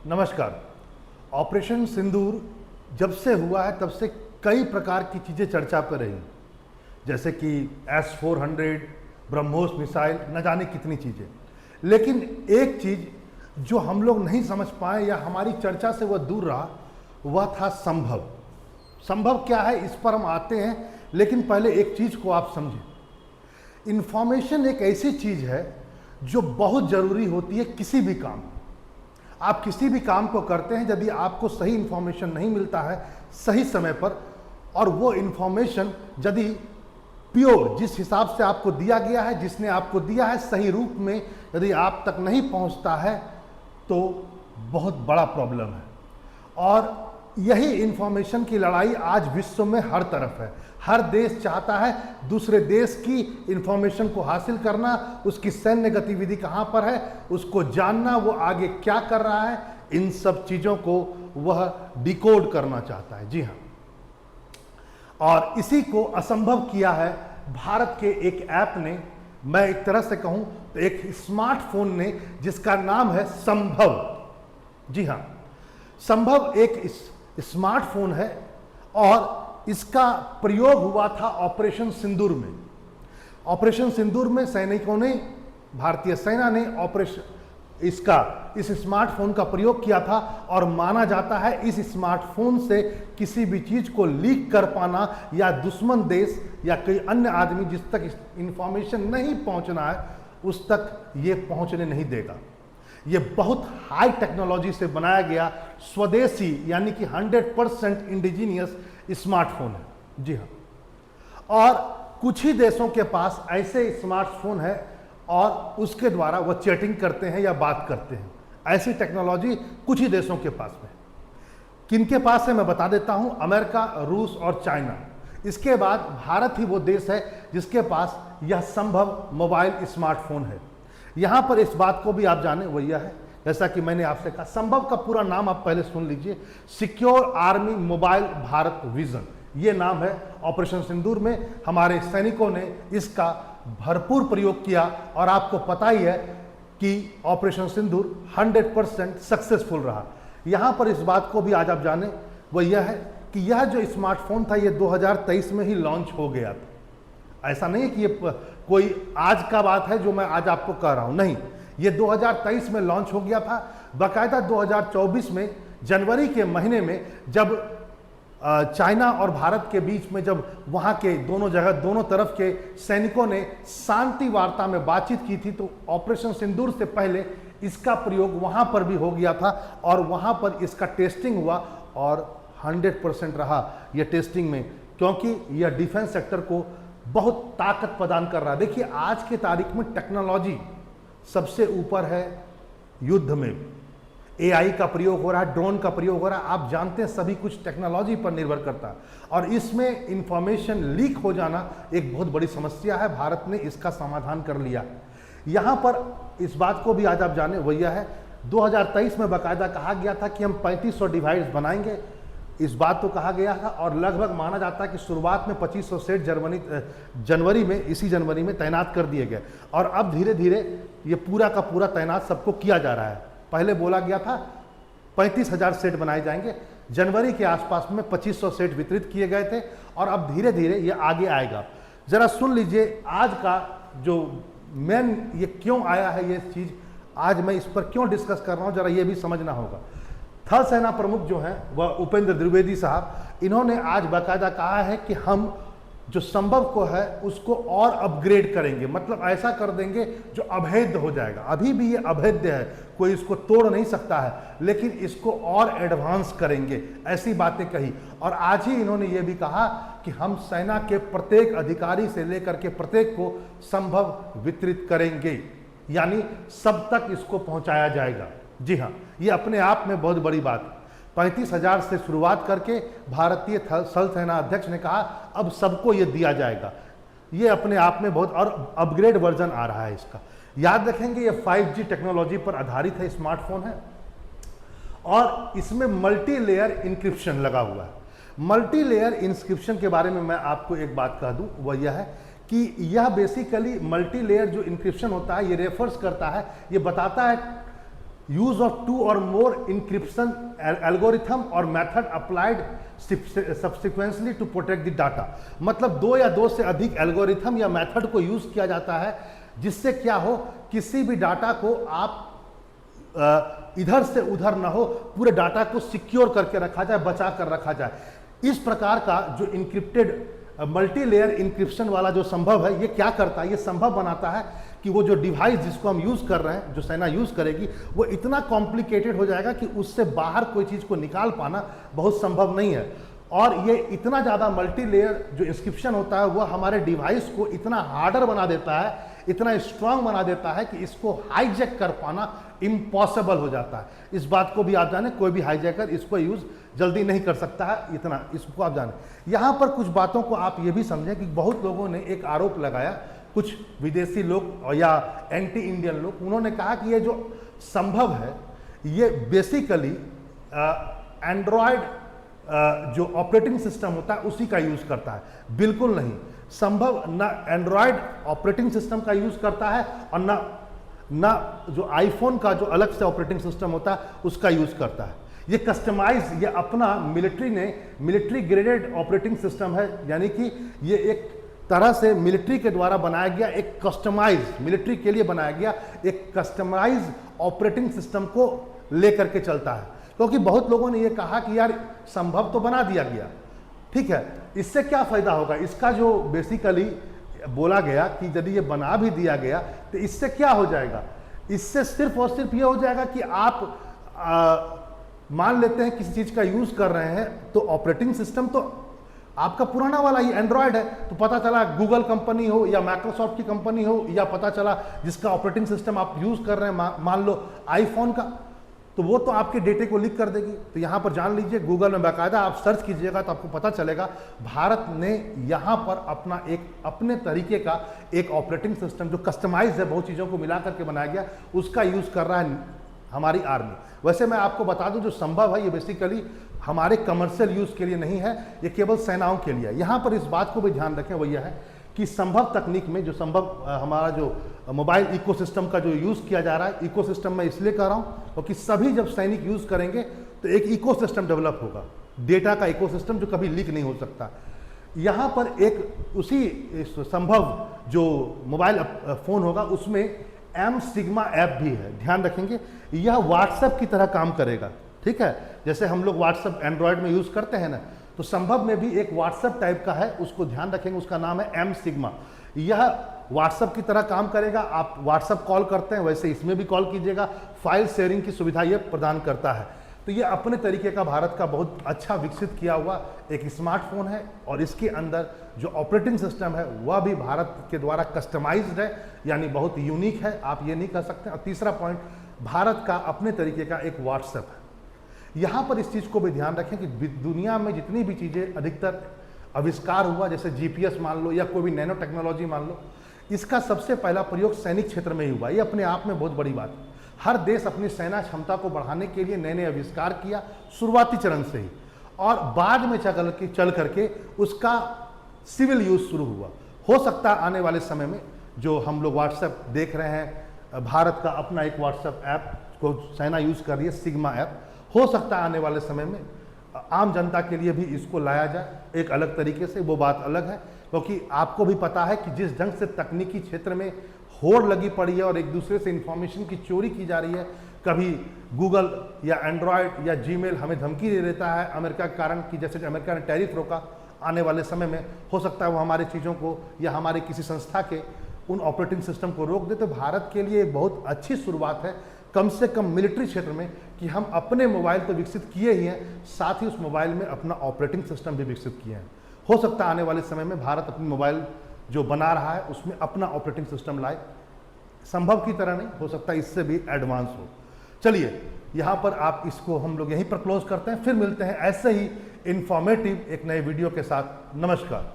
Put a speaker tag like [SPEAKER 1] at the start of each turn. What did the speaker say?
[SPEAKER 1] नमस्कार। ऑपरेशन सिंदूर जब से हुआ है तब से कई प्रकार की चीज़ें चर्चा पर रही, जैसे कि S-400, ब्रह्मोस मिसाइल, न जाने कितनी चीज़ें। लेकिन एक चीज़ जो हम लोग नहीं समझ पाए या हमारी चर्चा से वह दूर रहा, वह था संभव। संभव क्या है इस पर हम आते हैं, लेकिन पहले एक चीज़ को आप समझें। इंफॉर्मेशन एक ऐसी चीज़ है जो बहुत ज़रूरी होती है किसी भी काम में। आप किसी भी काम को करते हैं, यदि आपको सही इंफॉर्मेशन नहीं मिलता है सही समय पर, और वो इंफॉर्मेशन यदि प्योर जिस हिसाब से आपको दिया गया है, जिसने आपको दिया है सही रूप में, यदि आप तक नहीं पहुंचता है तो बहुत बड़ा प्रॉब्लम है। और यही इंफॉर्मेशन की लड़ाई आज विश्व में हर तरफ है। हर देश चाहता है दूसरे देश की इंफॉर्मेशन को हासिल करना, उसकी सैन्य गतिविधि कहाँ पर है उसको जानना, वो आगे क्या कर रहा है, इन सब चीज़ों को वह डिकोड करना चाहता है। जी हाँ, और इसी को असंभव किया है भारत के एक ऐप ने, मैं एक तरह से कहूँ तो एक स्मार्टफोन ने, जिसका नाम है संभव। जी हाँ, संभव एक स्मार्टफोन है और इसका प्रयोग हुआ था ऑपरेशन सिंदूर में। ऑपरेशन सिंदूर में सैनिकों ने, भारतीय सेना ने इस स्मार्टफोन का प्रयोग किया था, और माना जाता है इस स्मार्टफोन से किसी भी चीज को लीक कर पाना या दुश्मन देश या कोई अन्य आदमी जिस तक इंफॉर्मेशन नहीं पहुंचना है उस तक ये पहुंचने नहीं देगा। ये बहुत हाई टेक्नोलॉजी से बनाया गया स्वदेशी यानी कि 100% इंडिजीनियस स्मार्टफोन है। जी हाँ, और कुछ ही देशों के पास ऐसे स्मार्टफोन है और उसके द्वारा वह चैटिंग करते हैं या बात करते हैं। ऐसी टेक्नोलॉजी कुछ ही देशों के पास में। किनके पास है मैं बता देता हूं, अमेरिका, रूस और चाइना। इसके बाद भारत ही वो देश है जिसके पास यह संभव मोबाइल स्मार्टफोन है। यहां पर इस बात को भी आप जाने, वो यह है, जैसा कि मैंने आपसे कहा, संभव का पूरा नाम आप पहले सुन लीजिए, secure army mobile Bharat vision, ये नाम है। ऑपरेशन सिंदूर में हमारे सैनिकों ने इसका भरपूर प्रयोग किया और आपको पता ही है कि ऑपरेशन सिंदूर 100% सक्सेसफुल रहा। यहां पर इस बात को भी आज आप जाने, वो यह है कि यह जो स्मार्टफोन था ये 2023 में ही लॉन्च हो गया था। ऐसा नहीं है कि ये कोई आज का बात है जो मैं आज आपको कह रहा हूं, नहीं, ये 2023 में लॉन्च हो गया था। बाकायदा 2024 में जनवरी के महीने में जब चाइना और भारत के बीच में जब वहां के दोनों तरफ के सैनिकों ने शांति वार्ता में बातचीत की थी, तो ऑपरेशन सिंदूर से पहले इसका प्रयोग वहां पर भी हो गया था और वहां पर इसका टेस्टिंग हुआ और 100% रहा यह टेस्टिंग में, क्योंकि यह डिफेंस सेक्टर को बहुत ताकत प्रदान कर रहा है। देखिए आज के तारीख में टेक्नोलॉजी सबसे ऊपर है युद्ध में। एआई का प्रयोग हो रहा है, ड्रोन का प्रयोग हो रहा है, आप जानते हैं सभी कुछ टेक्नोलॉजी पर निर्भर करता है और इसमें इंफॉर्मेशन लीक हो जाना एक बहुत बड़ी समस्या है। भारत ने इसका समाधान कर लिया। यहाँ पर इस बात को भी आज आप जाने, वो यह है 2023 में बाकायदा कहा गया था कि हम 3500 डिवाइस बनाएंगे, इस बात को कहा गया था और लगभग माना जाता है कि शुरुआत में 2500 सेट इसी जनवरी में तैनात कर दिए गए और अब धीरे धीरे ये पूरा का पूरा तैनात सबको किया जा रहा है। पहले बोला गया था 35,000 सेट बनाए जाएंगे, जनवरी के आसपास में 2500 सेट वितरित किए गए थे और अब धीरे धीरे ये आगे आएगा। जरा सुन लीजिए आज का जो मेन, ये क्यों आया है ये चीज़, आज मैं इस पर क्यों डिस्कस कर रहा हूँ, जरा ये भी समझना होगा। थल सेना प्रमुख जो हैं वह उपेंद्र द्विवेदी साहब, इन्होंने आज बाकायदा कहा है कि हम जो संभव को है उसको और अपग्रेड करेंगे, मतलब ऐसा कर देंगे जो अभेद्य हो जाएगा। अभी भी ये अभेद्य है, कोई इसको तोड़ नहीं सकता है, लेकिन इसको और एडवांस करेंगे, ऐसी बातें कही। और आज ही इन्होंने ये भी कहा कि हम सेना के प्रत्येक अधिकारी से लेकर के प्रत्येक को संभव वितरित करेंगे, यानी सब तक इसको पहुंचाया जाएगा। जी हाँ, ये अपने आप में बहुत बड़ी बात है। 35,000 से शुरुआत करके भारतीय थल सेना अध्यक्ष ने कहा अब सबको ये दिया जाएगा। ये अपने आप में बहुत, और अपग्रेड वर्जन आ रहा है इसका। याद रखेंगे ये 5G टेक्नोलॉजी पर आधारित है, स्मार्टफोन है और इसमें मल्टी लेयर इंक्रिप्शन लगा हुआ है। मल्टी लेयर इंक्रिप्शन के बारे में मैं आपको एक बात कह दूं, वह यह है कि यह बेसिकली मल्टी लेयर जो इंक्रिप्शन होता है ये रेफर्स करता है, ये बताता है use of two or more encryption algorithm और method applied subsequently to protect the data. मतलब दो या दो से अधिक एल्गोरिथम या मेथड को यूज किया जाता है जिससे क्या हो, किसी भी डाटा को आप इधर से उधर ना हो, पूरे डाटा को सिक्योर करके रखा जाए, बचा कर रखा जाए। इस प्रकार का जो इंक्रिप्टेड मल्टी लेयर इंक्रिप्शन वाला जो संभव है, ये क्या करता है, ये संभव बनाता है कि वो जो डिवाइस जिसको हम यूज कर रहे हैं, जो सेना यूज करेगी, वो इतना कॉम्प्लिकेटेड हो जाएगा कि उससे बाहर कोई चीज को निकाल पाना बहुत संभव नहीं है। और ये इतना ज़्यादा मल्टी लेयर जो इंस्क्रिप्शन होता है, वह हमारे डिवाइस को इतना हार्डर बना देता है, इतना स्ट्रांग बना देता है कि इसको हाईजैक कर पाना इम्पॉसिबल हो जाता है। इस बात को भी आप जाने, कोई भी हाईजैकर इसको यूज जल्दी नहीं कर सकता है, इतना इसको आप जाने। यहाँ पर कुछ बातों को आप ये भी समझें कि बहुत लोगों ने एक आरोप लगाया, कुछ विदेशी लोग या एंटी इंडियन लोग, उन्होंने कहा कि ये जो संभव है ये बेसिकली एंड्रॉयड जो ऑपरेटिंग सिस्टम होता है उसी का यूज करता है। बिल्कुल नहीं, संभव ना एंड्रॉयड ऑपरेटिंग सिस्टम का यूज करता है और ना जो आईफोन का जो अलग से ऑपरेटिंग सिस्टम होता है उसका यूज करता है। ये कस्टमाइज, ये अपना मिलिट्री ग्रेडेड ऑपरेटिंग सिस्टम है, यानी कि ये एक तरह से मिलिट्री के द्वारा बनाया गया एक कस्टमाइज, मिलिट्री के लिए बनाया गया एक कस्टमाइज ऑपरेटिंग सिस्टम को लेकर के चलता है। क्योंकि बहुत लोगों ने ये कहा कि यार संभव तो बना दिया गया, ठीक है, इससे क्या फायदा होगा। इसका जो बेसिकली बोला गया कि यदि ये बना भी दिया गया तो इससे क्या हो जाएगा, इससे सिर्फ और सिर्फ ये हो जाएगा कि आप मान लेते हैं किसी चीज का यूज कर रहे हैं तो ऑपरेटिंग सिस्टम तो आपका पुराना वाला ही एंड्रॉयड है, तो पता चला गूगल कंपनी हो या माइक्रोसॉफ्ट की कंपनी हो, या पता चला जिसका ऑपरेटिंग सिस्टम आप यूज कर रहे हैं मान लो आईफोन का, तो वो तो आपके डेटे को लीक कर देगी। तो यहाँ पर जान लीजिए, गूगल में बाकायदा आप सर्च कीजिएगा तो आपको पता चलेगा भारत ने यहाँ पर अपना एक अपने तरीके का एक ऑपरेटिंग सिस्टम जो कस्टमाइज है, बहुत चीज़ों को मिला करके बनाया गया, उसका यूज़ कर रहा है हमारी आर्मी। वैसे मैं आपको बता दूं जो संभव है ये बेसिकली हमारे कमर्शियल यूज़ के लिए नहीं है, ये केवल सेनाओं के लिए है। यहाँ पर इस बात को भी ध्यान रखें, वो यह है कि संभव तकनीक में जो संभव हमारा जो मोबाइल इकोसिस्टम का जो यूज़ किया जा रहा है, इकोसिस्टम मैं इसलिए कर रहा हूँ क्योंकि सभी जब सैनिक यूज़ करेंगे तो एक इकोसिस्टम डेवलप होगा, डेटा का इकोसिस्टम जो कभी लीक नहीं हो सकता। यहाँ पर एक उसी संभव जो मोबाइल फ़ोन होगा उसमें एम सिग्मा ऐप भी है, ध्यान रखेंगे। यह व्हाट्सएप की तरह काम करेगा, ठीक है, जैसे हम लोग व्हाट्सएप एंड्रॉयड में यूज़ करते हैं ना, तो संभव में भी एक व्हाट्सएप टाइप का है, उसको ध्यान रखेंगे, उसका नाम है एम सिग्मा। यह व्हाट्सएप की तरह काम करेगा, आप व्हाट्सएप कॉल करते हैं वैसे इसमें भी कॉल कीजिएगा, फाइल शेयरिंग की सुविधा यह प्रदान करता है। तो ये अपने तरीके का भारत का बहुत अच्छा विकसित किया हुआ एक स्मार्टफोन है, और इसके अंदर जो ऑपरेटिंग सिस्टम है वह भी भारत के द्वारा कस्टमाइज्ड है, यानी बहुत यूनिक है, आप ये नहीं कह सकते। और तीसरा पॉइंट, भारत का अपने तरीके का एक व्हाट्सएप है। यहाँ पर इस चीज़ को भी ध्यान रखें कि दुनिया में जितनी भी चीज़ें अधिकतर आविष्कार हुआ, जैसे जीपीएस मान लो या कोई भी नैनो टेक्नोलॉजी मान लो, इसका सबसे पहला प्रयोग सैनिक क्षेत्र में ही हुआ। ये अपने आप में बहुत बड़ी बात है। हर देश अपनी सेना क्षमता को बढ़ाने के लिए नए नए आविष्कार किया शुरुआती चरण से ही, और बाद में चल करके उसका सिविल यूज शुरू हुआ। हो सकता है आने वाले समय में जो हम लोग व्हाट्सएप देख रहे हैं, भारत का अपना एक व्हाट्सएप ऐप को सेना यूज कर रही है, सिग्मा ऐप, हो सकता है आने वाले समय में आम जनता के लिए भी इसको लाया जाए एक अलग तरीके से, वो बात अलग है। क्योंकि आपको भी पता है कि जिस ढंग से तकनीकी क्षेत्र में होड़ लगी पड़ी है और एक दूसरे से इंफॉर्मेशन की चोरी की जा रही है, कभी गूगल या एंड्रॉयड या जीमेल हमें धमकी दे देता है अमेरिका के कारण कि जैसे अमेरिका ने टैरिफ रोका, आने वाले समय में हो सकता है वो हमारी चीज़ों को या हमारे किसी संस्था के उन ऑपरेटिंग सिस्टम को रोक दे। तो भारत के लिए बहुत अच्छी शुरुआत है, कम से कम मिलिट्री क्षेत्र में, कि हम अपने मोबाइल तो विकसित किए ही हैं, साथ ही उस मोबाइल में अपना ऑपरेटिंग सिस्टम भी विकसित किए हैं। हो सकता है आने वाले समय में भारत अपनी मोबाइल जो बना रहा है उसमें अपना ऑपरेटिंग सिस्टम लाए, संभव की तरह नहीं, हो सकता है इससे भी एडवांस हो। चलिए यहाँ पर आप इसको हम लोग यहीं पर क्लोज करते हैं, फिर मिलते हैं ऐसे ही इंफॉर्मेटिव एक नए वीडियो के साथ। नमस्कार।